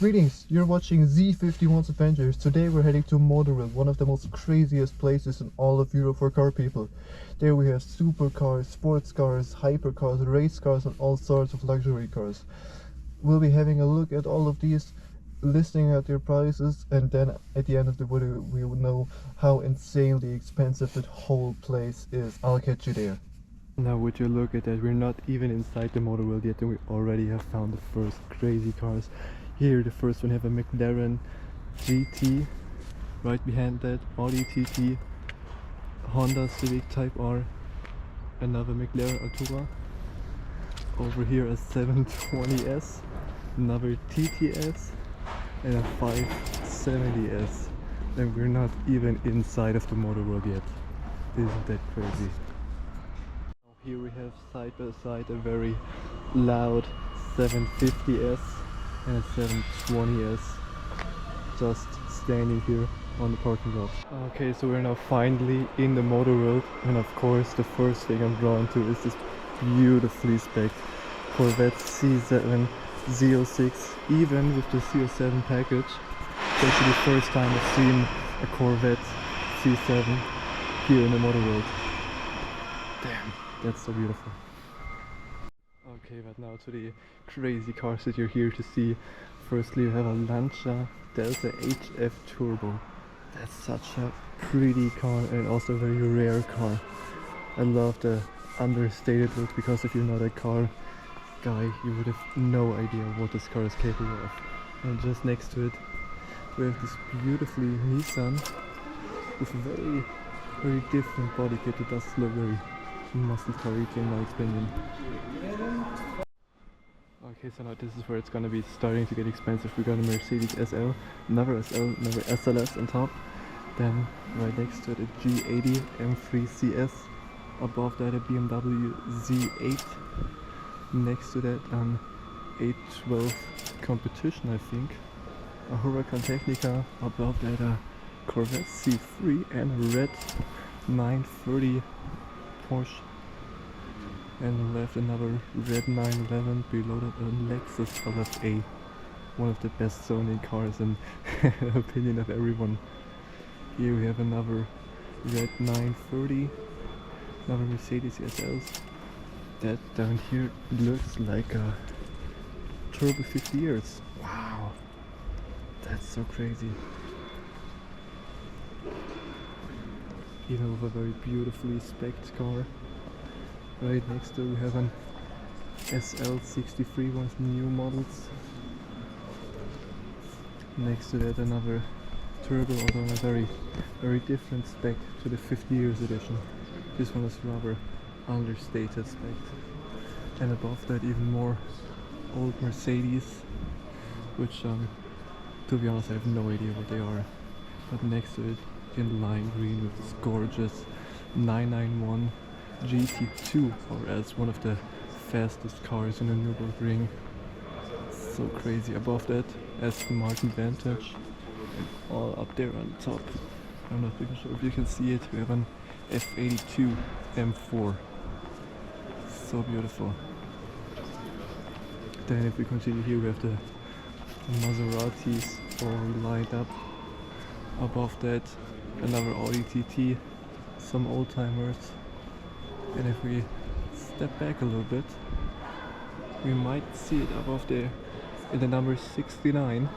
Greetings, you're watching Z51's Adventures. Today we're heading to Motorville, one of the most craziest places in all of Europe for car people. There we have supercars, sports cars, hypercars, race cars and all sorts of luxury cars. We'll be having a look at all of these, listing out their prices, and then at the end of the video we will know how insanely expensive that whole place is. I'll catch you there. Now would you look at that, we're not even inside the Motorville yet and we already have found the first crazy cars. Here the first one have a McLaren GT, right behind that Audi TT, Honda Civic Type R, another McLaren Artura, over here a 720S, another TTS and a 570S, and we're not even inside of the Motorworld yet. Isn't that crazy? Here we have side by side a very loud 750S and a 720S just standing here on the parking lot. Okay, so we're now finally in the motor world, and of course the first thing I'm drawn to is this beautifully spec'd Corvette C7 Z06, even with the C07 package. It's actually the first time I've seen a Corvette C7 here in the motor world. Damn, that's so beautiful. Okay, but now to the crazy cars that you're here to see. Firstly, we have a Lancia Delta HF Turbo. That's such a pretty car and also a very rare car. I love the understated look, because if you're not a car guy, you would have no idea what this car is capable of. And just next to it, we have this beautifully Nissan with a very different body kit. It does look very muscle car-y in my opinion. Okay, so now this is where it's gonna be starting to get expensive. We got a Mercedes SL, another SLS on top. Then right next to it a G80 M3 CS. Above that a BMW Z8. Next to that an 812 Competition, I think. A Huracan Technica. Above that a Corvette C3 and a red 930 Porsche. And left another red 911, below that a Lexus LFA, one of the best sounding cars in opinion of everyone. Here we have another red 930, another Mercedes SLs. That down here looks like a Turbo 50 years. Wow, that's so crazy. Even with a very beautifully spec'd car. Right next to we have an SL63, one of the new models. Next to that another Turbo, although a very different spec to the 50 years edition. This one is rather understated spec. And above that even more old Mercedes, which to be honest I have no idea what they are. But next to it in lime green with this gorgeous 991 GT2, or as one of the fastest cars in the Nürburgring. So crazy. Above that Aston Martin Vantage, and all up there on top, I'm not even sure if you can see it, we have an F82 M4. So beautiful. Then if we continue here we have the Maseratis all lined up. Above that another Audi TT, some old-timers. And if we step back a little bit, we might see it above there in the number 69,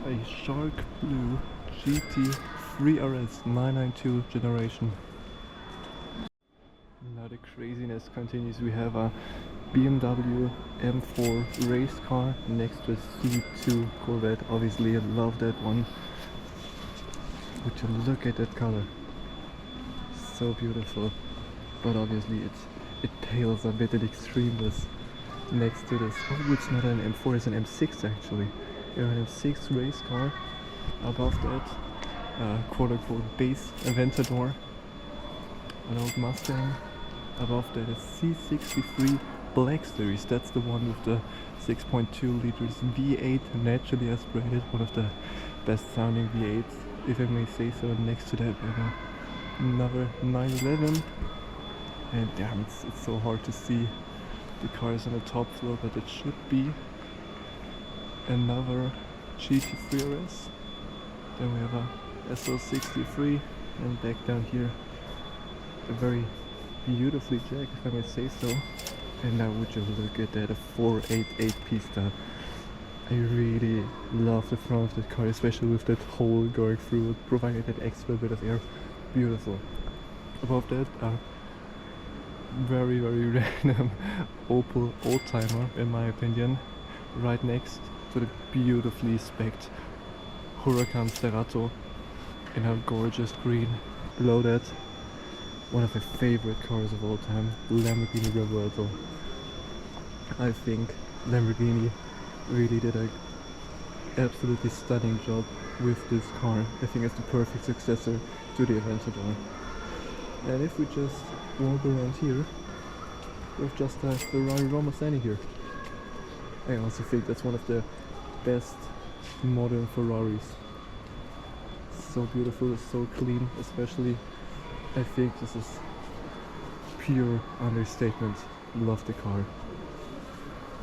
a shark blue GT3 RS 992 generation. Now the craziness continues. We have a BMW M4 race car next to a C2 Corvette. Obviously I love that one. Would you look at that color? So beautiful. But obviously it pales a bit at extremeness next to this. Oh, it's not an M4, it's an M6 actually. We have an M6 race car. Above that, quote-unquote base Aventador, an old Mustang. Above that a C63 Black Series, that's the one with the 6.2 liters V8 naturally aspirated, one of the best sounding V8s, if I may say so. Next to that we have another 911. And damn, it's so hard to see the cars on the top floor, but it should be another GT3 RS. Then we have a SL63, and back down here a very beautifully jacked, if I may say so. And now would you look at that, a 488 Pista. I really love the front of that car, especially with that hole going through it, providing that extra bit of air. Beautiful. Above that, a very random Opel oldtimer, in my opinion, right next to the beautifully specced Huracan Cerato in a gorgeous green. Below that, one of my favorite cars of all time, Lamborghini Revuelto. I think Lamborghini really did a absolutely stunning job with this car. I think it's the perfect successor to the Aventador. And if we just walk around here, we have just a Ferrari Roma standing here. I also think that's one of the best modern Ferraris. So beautiful, so clean, especially. I think this is pure understatement. Love the car.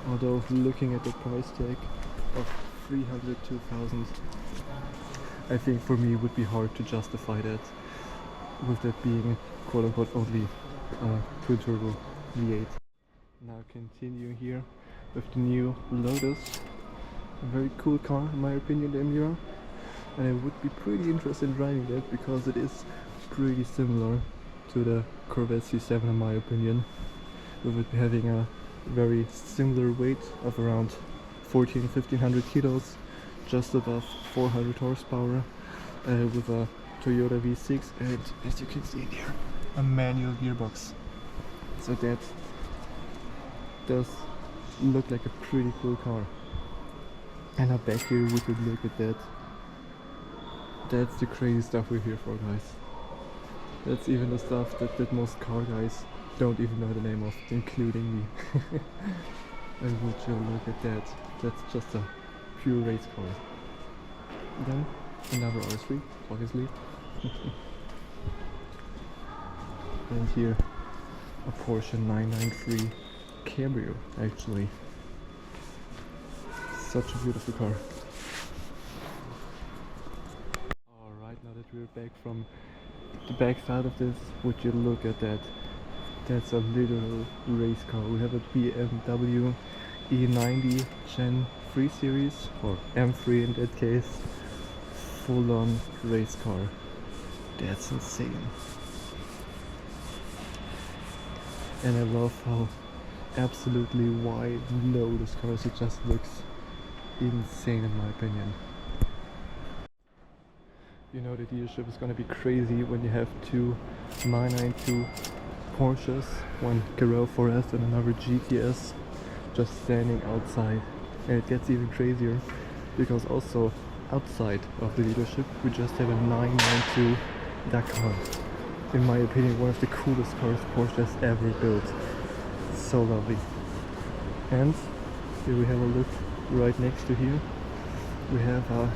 Although looking at the price tag of 302,000, I think for me it would be hard to justify that, with that being quote unquote only twin turbo V8. Now continue here with the new Lotus. A very cool car in my opinion, the Emira. And I would be pretty interested in driving that because it is pretty similar to the Corvette C7 in my opinion, with it having a very similar weight of around 1500 kilos, just above 400 horsepower, with a Toyota V6, and as you can see in here, a manual gearbox. So that does look like a pretty cool car. And now back here we could look at that. That's the crazy stuff we're here for, guys. That's even the stuff that most car guys don't even know the name of, including me. And would you look at that? That's just a pure race car. Then another R3, obviously. And here a Porsche 993 Cabrio, actually. Such a beautiful car. Alright, now that we're back from the back side of this, would you look at that? That's a literal race car. We have a BMW E90 Gen 3 series, or M3 in that case. Full on race car. That's insane. And I love how absolutely wide and low this car is. It just looks insane in my opinion. You know the dealership is gonna be crazy when you have two 992 Porsches, one Carrera 4S and another GTS, just standing outside. And it gets even crazier because also outside of the dealership we just have a 992 Dakar. In my opinion, one of the coolest cars Porsche has ever built. So lovely. And here we have a look right next to here. We have a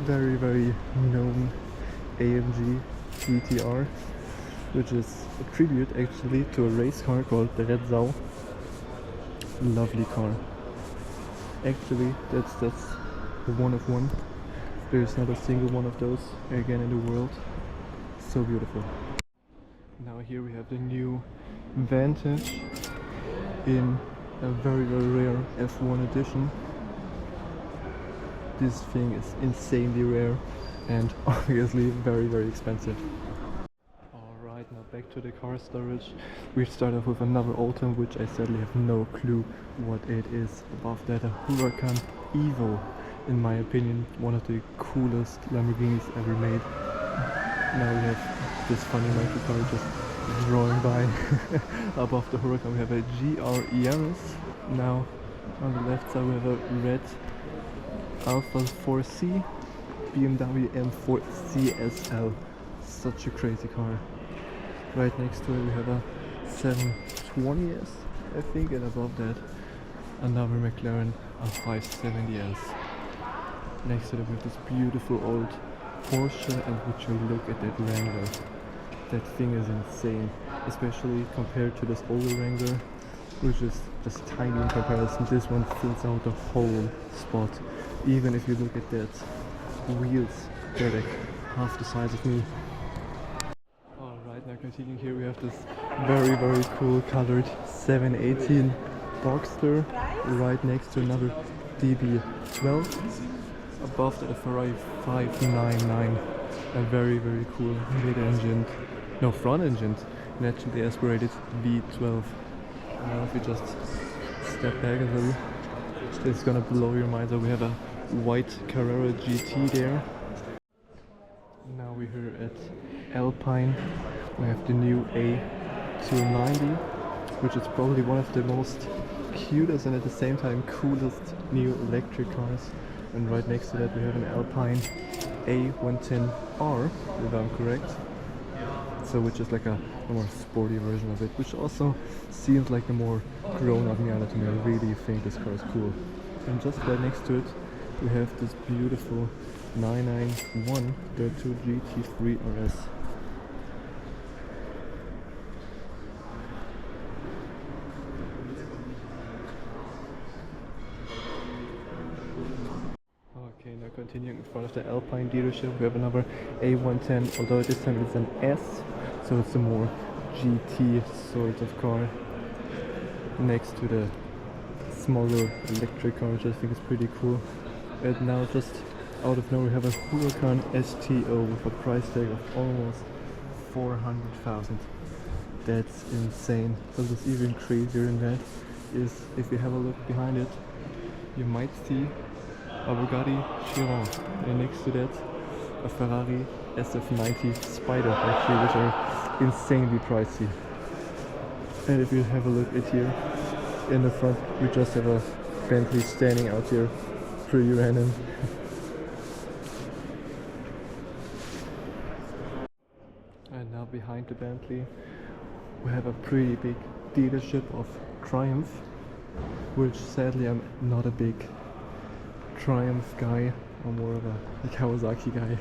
very known AMG GTR, which is a tribute actually to a race car called the Red Sau. Lovely car. Actually, that's a one of one. There's not a single one of those again in the world. So beautiful. Now here we have the new Vantage in a very rare F1 edition. This thing is insanely rare and obviously very expensive. Alright, now back to the car storage. We start off with another Autumn, which I sadly have no clue what it is. Above that, a Huracan Evo, in my opinion one of the coolest Lamborghinis ever made. Now we have this funny microcar just drawing by. Above the Huracan we have a GR Yaris. Now on the left side we have a red Alpha 4C BMW M4 CSL. Such a crazy car. Right next to it we have a 720S, I think, and above that another McLaren, a 570S. Next to it we have this beautiful old Porsche, and would you look at that Wrangler. That thing is insane, especially compared to this older Wrangler, which is just tiny in comparison. This one fills out the whole spot. Even if you look at that, wheels, they're like half the size of me. Alright, now continuing here, we have this very cool colored 718 Boxster right next to another DB12. Above that, a Ferrari 599, a very cool mid-engined, no, front-engined, naturally aspirated V12. Now if we just step back a little, it's gonna blow your mind. So we have a white Carrera GT there. Now we're here at Alpine. We have the new A290, which is probably one of the most cutest and at the same time coolest new electric cars. And right next to that we have an Alpine A110R, if I'm correct. So which is like a more sporty version of it, which also seems like a more grown-up Miata to me. I really think this car is cool. And just right next to it we have this beautiful 991 32 GT3 RS. Okay, now continuing in front of the Alpine dealership, we have another A110, although this time it's an S, so it's a more GT sort of car, next to the smaller electric car, which I think is pretty cool. And now just out of nowhere we have a Huracan STO with a price tag of almost 400,000. That's insane. But what's even crazier than that is if you have a look behind it, you might see a Bugatti Chiron, and next to that a Ferrari SF90 Spider, actually, which are insanely pricey. And if you have a look at here in the front, we just have a Bentley standing out here, pretty random. And now behind the Bentley we have a pretty big dealership of Triumph, which sadly I'm not a big Triumph guy, I'm more of a Kawasaki guy.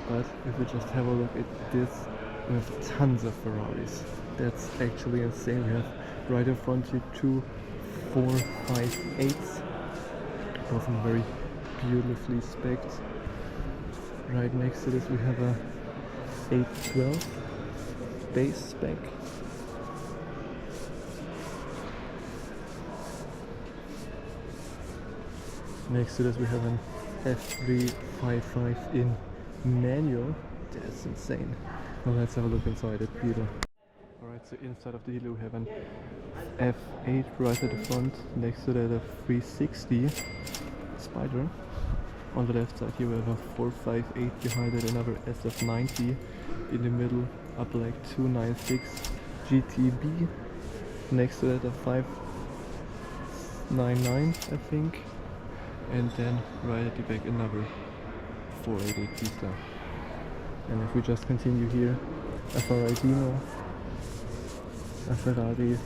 But if we just have a look at this, we have tons of Ferraris. That's actually insane. We have right in front here two 458s, both in very beautifully spec'd. Right next to this we have a 812 base spec. Next to this we have an F355 in manual. That's insane. Now let's have a look inside it. Beautiful. Alright, so inside of the dealer we have an F8 right at the front. Next to that a 360 Spider. On the left side here we have a 458, behind it another SF90. In the middle a black 296 GTB. Next to that a 599, I think. And then right at the back another 488 Tesla. And if we just continue here, a Ferrari Dino, a Ferrari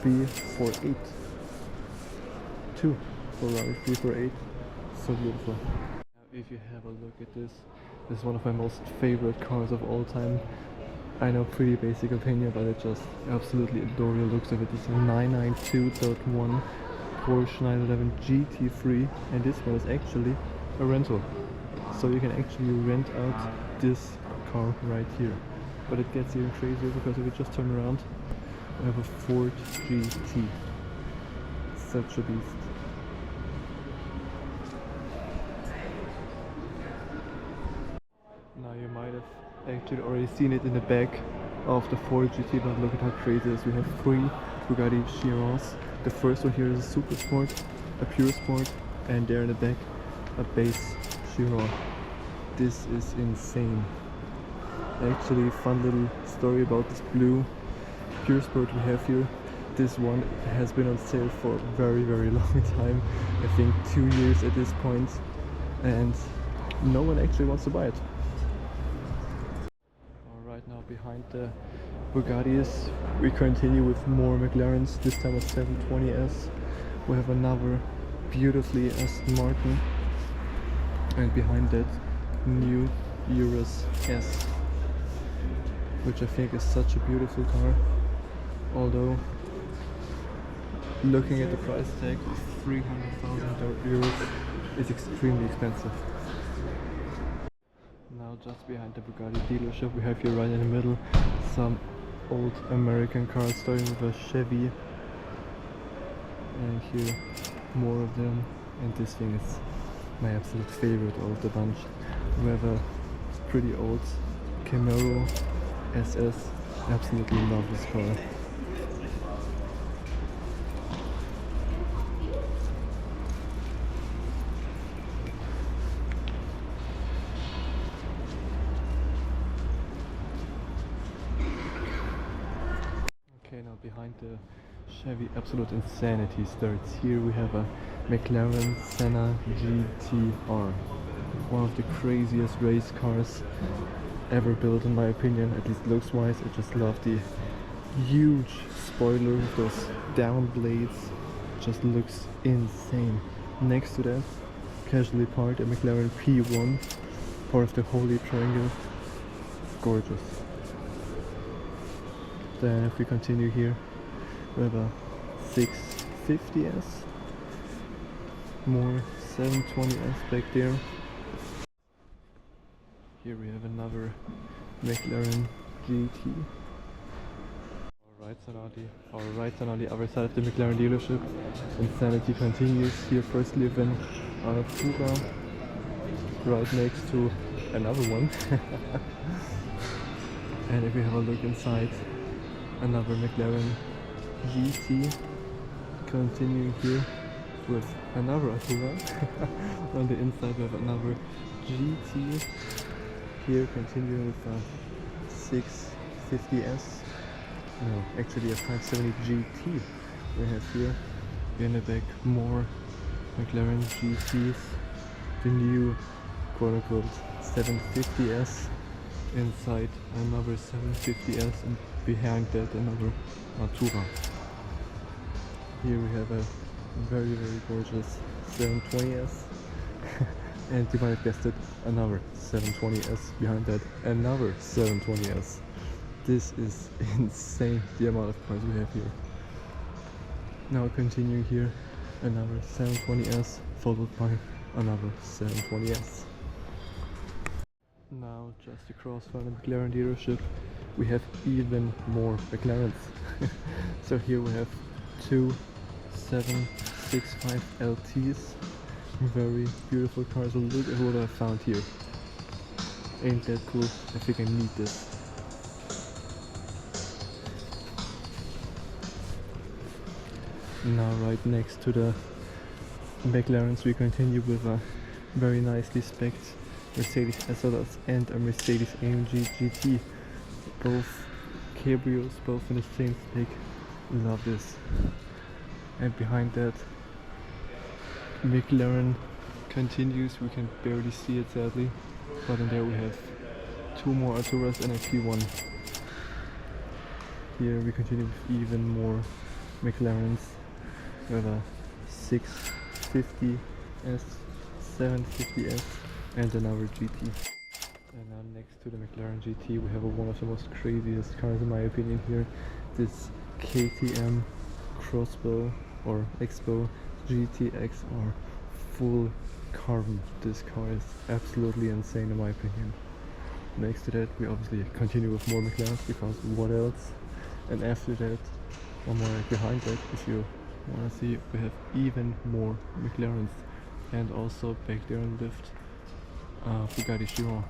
348, two Ferrari 348, so beautiful. Now if you have a look at this, this is one of my most favorite cars of all time. I know, pretty basic opinion, but I just absolutely adore the looks of it. It's a 992.1 Porsche 911 GT3, and this one is actually a rental, so you can actually rent out this car right here. But it gets even crazier because if you just turn around, we have a Ford GT, such a beast. Now you might have actually already seen it in the back of the Ford GT, but look at how crazy it is. We have three Bugatti Chirons. The first one here is a Super Sport, a Pure Sport, and there in the back a base Chiron. This is insane. Actually, fun little story about this blue Pure Sport we have here. This one has been on sale for a very long time, I think 2 years at this point, and no one actually wants to buy it. Alright, now behind the Bugattis we continue with more McLarens, this time a 720S. We have another beautifully Aston Martin, and behind that new Urus S, which I think is such a beautiful car, although looking at the price tag of 300,000 euros, is extremely expensive. Now just behind the Bugatti dealership we have here right in the middle some old American cars, starting with a Chevy, and here more of them, and this thing is my absolute favorite of the bunch. We have a pretty old Camaro SS, absolutely love this car. Okay, now behind the Chevy absolute insanity starts. Here we have a McLaren Senna GTR. One of the craziest race cars ever built in my opinion, at least looks wise. I just love the huge spoiler with those down blades, just looks insane. Next to that, casually parked a McLaren P1, part of the Holy Triangle, gorgeous. Then if we continue here, we have a 650S, more 720S back there. Here we have another McLaren GT. Our rights are on the other side of the McLaren dealership. Insanity continues. Here firstly with an Artura, right next to another one. And if we have a look inside, another McLaren GT. Continuing here with another Automotive. On the inside we have another GT. Here continuing with a 650S. No, actually a 570 GT we have here. In the back more McLaren GTs. The new quote-unquote 750S. Inside another 750S, and behind that another Artura. Here we have a very gorgeous 720S. And you might have guessed it, another 720S, behind that another 720S. This is insane, the amount of cars we have here. Now continuing here, another 720S followed by another 720S. Now just across from the McLaren dealership we have even more McLarens. So here we have two 765 LTs. Very beautiful cars. Look at what I found here. Ain't that cool? I think I need this. Now right next to the McLarens we continue with a very nicely spec'd Mercedes SLS and a Mercedes AMG GT. Both cabrios, both in the same spec. Love this. And behind that McLaren continues. We can barely see it sadly, but in there we have two more Arturas and a P1. Here we continue with even more McLarens. We have a 650S, 750S and another GT. And now next to the McLaren GT we have one of the most craziest cars in my opinion here. This KTM Crossbow or Expo GTX or full carbon. This car is absolutely insane in my opinion. Next to that we obviously continue with more McLarens, because what else? And after that, one more right behind that, if you want to see, we have even more McLarens. And also back there in the lift, Bugatti Chiron.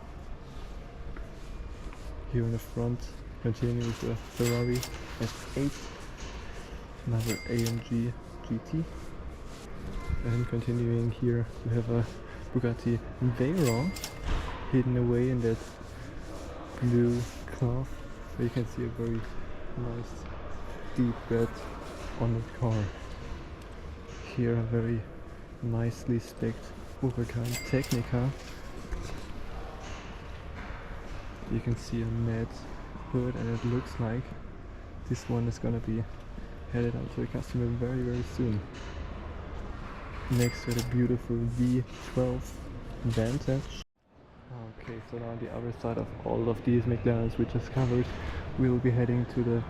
Here in the front, continuing with a Ferrari F8, another AMG GT, and continuing here we have a Bugatti Veyron hidden away in that blue cloth, where you can see a very nice deep red on the car. Here a very nicely spec'd Overkind Technica. You can see a matte hood, and it looks like this one is gonna be headed out to a customer very soon. Next to the beautiful V12 Vantage. Okay, so now on the other side of all of these McLarens we just covered, we'll be heading to the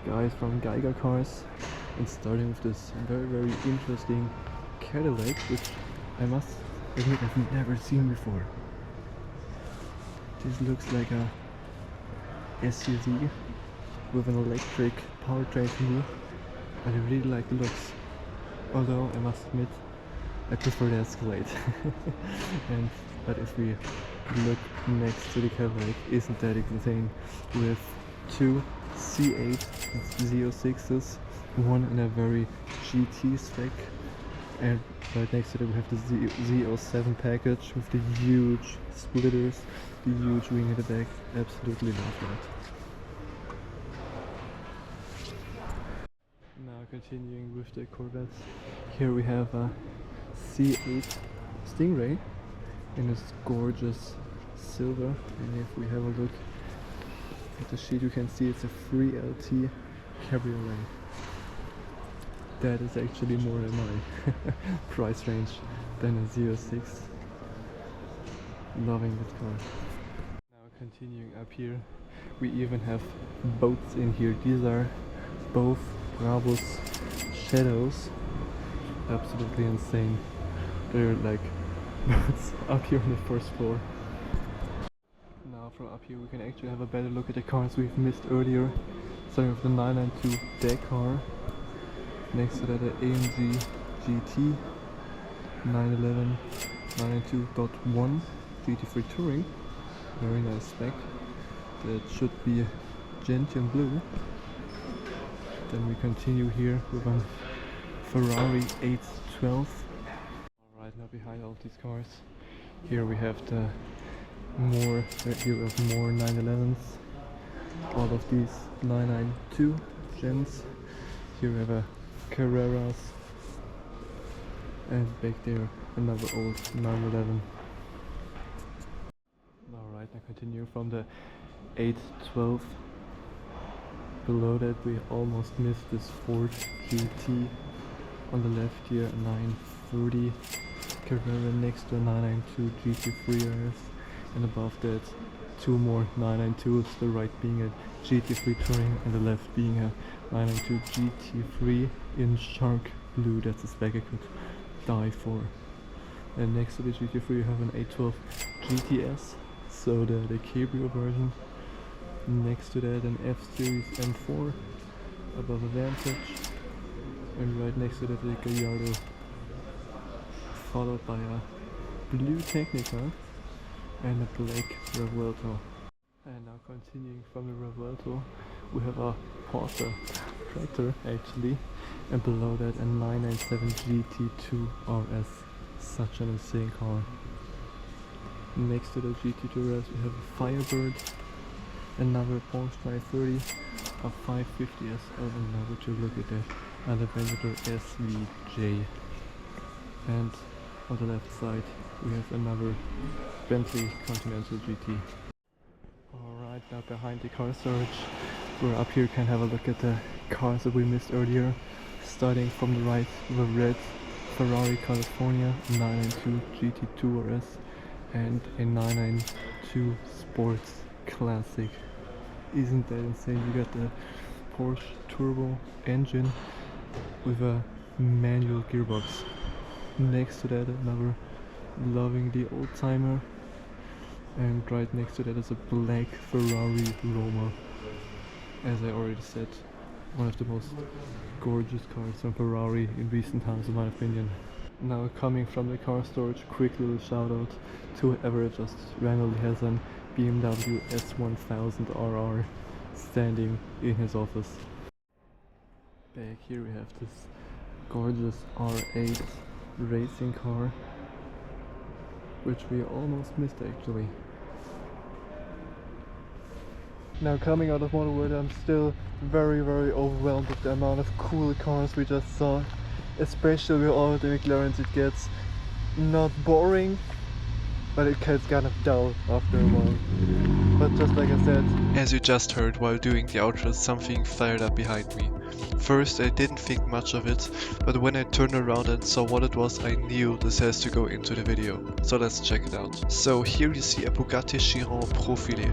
guys from Geiger Cars, and starting with this very interesting Cadillac, which I must that I've never seen before. This looks like a SUV with an electric powertrain to me, but I really like the looks. Although I must admit, I prefer the Escalade. But if we look next to the Cadillac, isn't that insane? With two C8 Z06s, one in a very GT spec, and right next to it we have the Z07 package with the huge splitters, the huge wing at the back. Absolutely love that. Now continuing with the Corvettes, here we have a C8 Stingray in this gorgeous silver, and if we have a look at the sheet you can see it's a 3LT cabriolet. That is actually more in my price range than a 06. Loving this car. Now continuing up here, we even have boats in here. These are both Brabus Shadows. Absolutely insane. They're like boats up here on the first floor. Now from up here we can actually have a better look at the cars we've missed earlier. Starting with the 992 Dakar. Next to that the AMG GT 911 992.1 GT3 Touring. Very nice spec. That should be gentian blue. Then we continue here with a Ferrari 812. Alright, now behind all these cars, here we have the more 911s. All of these 992 gens. Here we have a Carreras, and back there another old 911. Alright, now continue from the 812. Below that we almost missed this Ford GT. On the left here a 930 Carrera next to a 992 GT3 RS, and above that two more 992s, the right being a GT3 Touring and the left being a 992 GT3 in shark blue. That's a spec I could die for. And next to the GT3 you have an 812 GTS, so the cabrio version. Next to that an F-Series M4 above a Vantage, and right next to that the Gallardo, followed by a blue Technica and a black Revuelto. And now continuing from the Revuelto we have a Porsche tractor actually, and below that a 997 GT2 RS. Such an insane car. Next to the GT2 RS we have a Firebird, another Porsche 930, a 550S, and now would you look at that, and a Venator SVJ. And on the left side we have another Bentley Continental GT. Alright, now behind the car storage, we're up here, can have a look at the cars that we missed earlier. Starting from the right with a red Ferrari California 992 GT2 RS and a 992 Sports Classic. Isn't that insane? You got the Porsche turbo engine with a manual gearbox. Next to that another loving the old timer, and right next to that is a black Ferrari Roma. As I already said, one of the most gorgeous cars from Ferrari in recent times in my opinion. Now coming from the car storage, quick little shout out to whoever just randomly has an BMW S1000RR standing in his office. Back here we have this gorgeous R8 racing car, which we almost missed actually. Now coming out of Automotive, I'm still very overwhelmed with the amount of cool cars we just saw, especially with all the McLarens. It gets not boring, but it gets kind of dull after a while. But just like I said, As you just heard while doing the outro, something fired up behind me. First, I didn't think much of it, but when I turned around and saw what it was, I knew this has to go into the video. So let's check it out. So here you see a Bugatti Chiron Profile.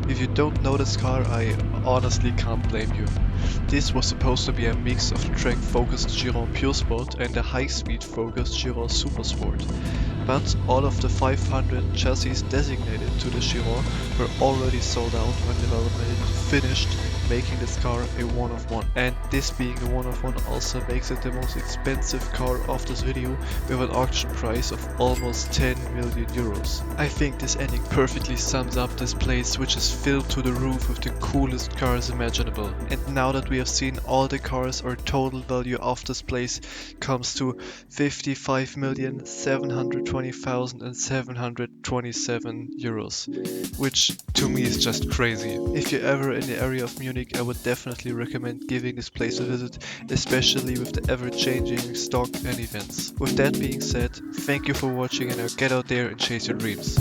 If you don't know this car, I honestly can't blame you. This was supposed to be a mix of the track-focused Chiron Pure Sport and the high-speed focused Chiron Super Sport. But all of the 500 chassis designated to the Chiron were already sold out when development finished, making this car a one-of-one. And this being a one-of-one also makes it the most expensive car of this video, with an auction price of almost 10 million euros. I think this ending perfectly sums up this place, which is filled to the roof with the coolest cars imaginable. And now that we have seen all the cars, our total value of this place comes to 55,720,727 euros, which to me is just crazy. If you're ever in the area of Munich, I would definitely recommend giving this place a visit, especially with the ever-changing stock and events. With that being said, thank you for watching, and now get out there and chase your dreams.